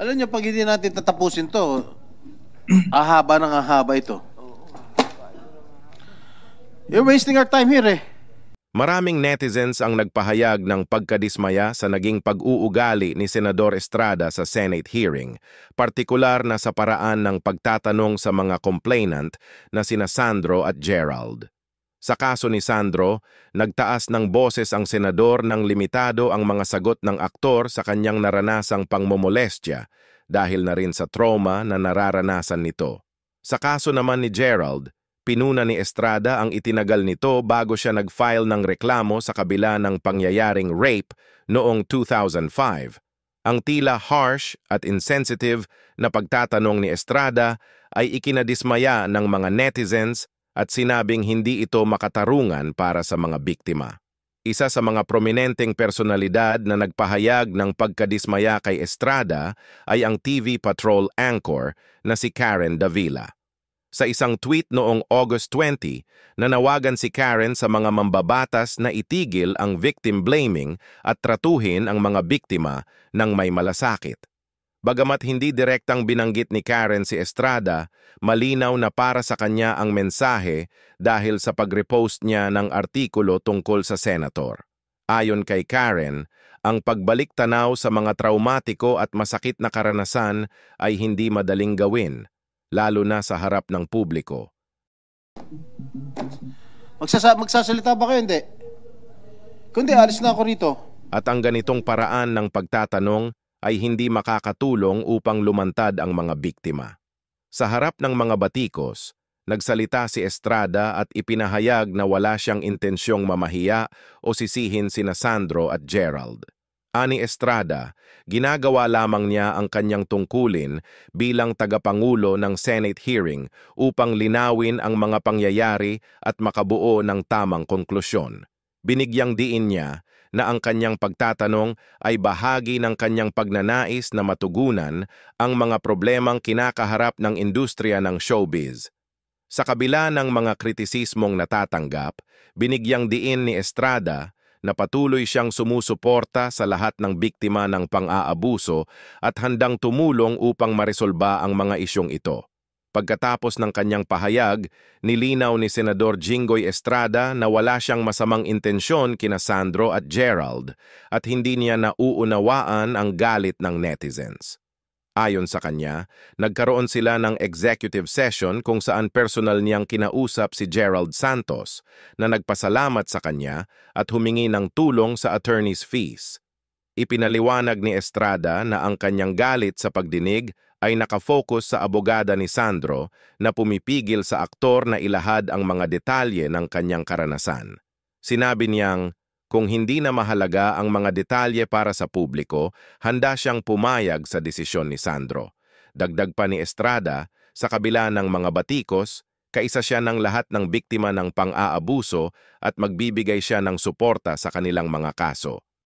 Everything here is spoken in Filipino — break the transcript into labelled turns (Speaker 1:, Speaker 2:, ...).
Speaker 1: Alam niyo, pag hindi natin tatapusin to, ahaba ng ahaba ito. You're wasting our time here eh.
Speaker 2: Maraming netizens ang nagpahayag ng pagkadismaya sa naging pag-uugali ni Senador Estrada sa Senate hearing, partikular na sa paraan ng pagtatanong sa mga complainant na sina Sandro at Gerald. Sa kaso ni Sandro, nagtaas ng boses ang senador nang limitado ang mga sagot ng aktor sa kanyang naranasang pangmomolestya dahil na rin sa trauma na nararanasan nito. Sa kaso naman ni Gerald, pinuna ni Estrada ang itinagal nito bago siya nag-file ng reklamo sa kabila ng pangyayaring rape noong 2005. Ang tila harsh at insensitive na pagtatanong ni Estrada ay ikinadismaya ng mga netizens at sinabing hindi ito makatarungan para sa mga biktima. Isa sa mga prominenteng personalidad na nagpahayag ng pagkadismaya kay Estrada ay ang TV Patrol anchor na si Karen Davila. Sa isang tweet noong August 20, nanawagan si Karen sa mga mambabatas na itigil ang victim blaming at tratuhin ang mga biktima ng may malasakit. Bagamat hindi direktang binanggit ni Karen si Estrada, malinaw na para sa kanya ang mensahe dahil sa pag-repost niya ng artikulo tungkol sa senator. Ayon kay Karen, ang pagbalik tanaw sa mga traumatiko at masakit na karanasan ay hindi madaling gawin, lalo na sa harap ng publiko.
Speaker 1: Magsasalita ba kayo? Hindi. Kundi alis na ako rito.
Speaker 2: At ang ganitong paraan ng pagtatanong ay hindi makakatulong upang lumantad ang mga biktima. Sa harap ng mga batikos, nagsalita si Estrada at ipinahayag na wala siyang intensyong mamahiya o sisihin sina Sandro at Gerald. Ani Estrada, ginagawa lamang niya ang kanyang tungkulin bilang tagapangulo ng Senate hearing upang linawin ang mga pangyayari at makabuo ng tamang konklusyon. Binigyang diin niya na ang kanyang pagtatanong ay bahagi ng kanyang pagnanais na matugunan ang mga problemang kinakaharap ng industriya ng showbiz. Sa kabila ng mga kritisismong natatanggap, binigyang diin ni Estrada na patuloy siyang sumusuporta sa lahat ng biktima ng pang-aabuso at handang tumulong upang maresolba ang mga isyong ito. Pagkatapos ng kanyang pahayag, nilinaw ni Senador Jinggoy Estrada na wala siyang masamang intensyon kina Sandro at Gerald at hindi niya nauunawaan ang galit ng netizens. Ayon sa kanya, nagkaroon sila ng executive session kung saan personal niyang kinausap si Gerald Santos na nagpasalamat sa kanya at humingi ng tulong sa attorney's fees. Ipinaliwanag ni Estrada na ang kanyang galit sa pagdinig ay nakafocus sa abogada ni Sandro na pumipigil sa aktor na ilahad ang mga detalye ng kanyang karanasan. Sinabi niyang, kung hindi na mahalaga ang mga detalye para sa publiko, handa siyang pumayag sa desisyon ni Sandro. Dagdag pa ni Estrada, sa kabila ng mga batikos, kaisa siya ng lahat ng biktima ng pang-aabuso at magbibigay siya ng suporta sa kanilang mga kaso.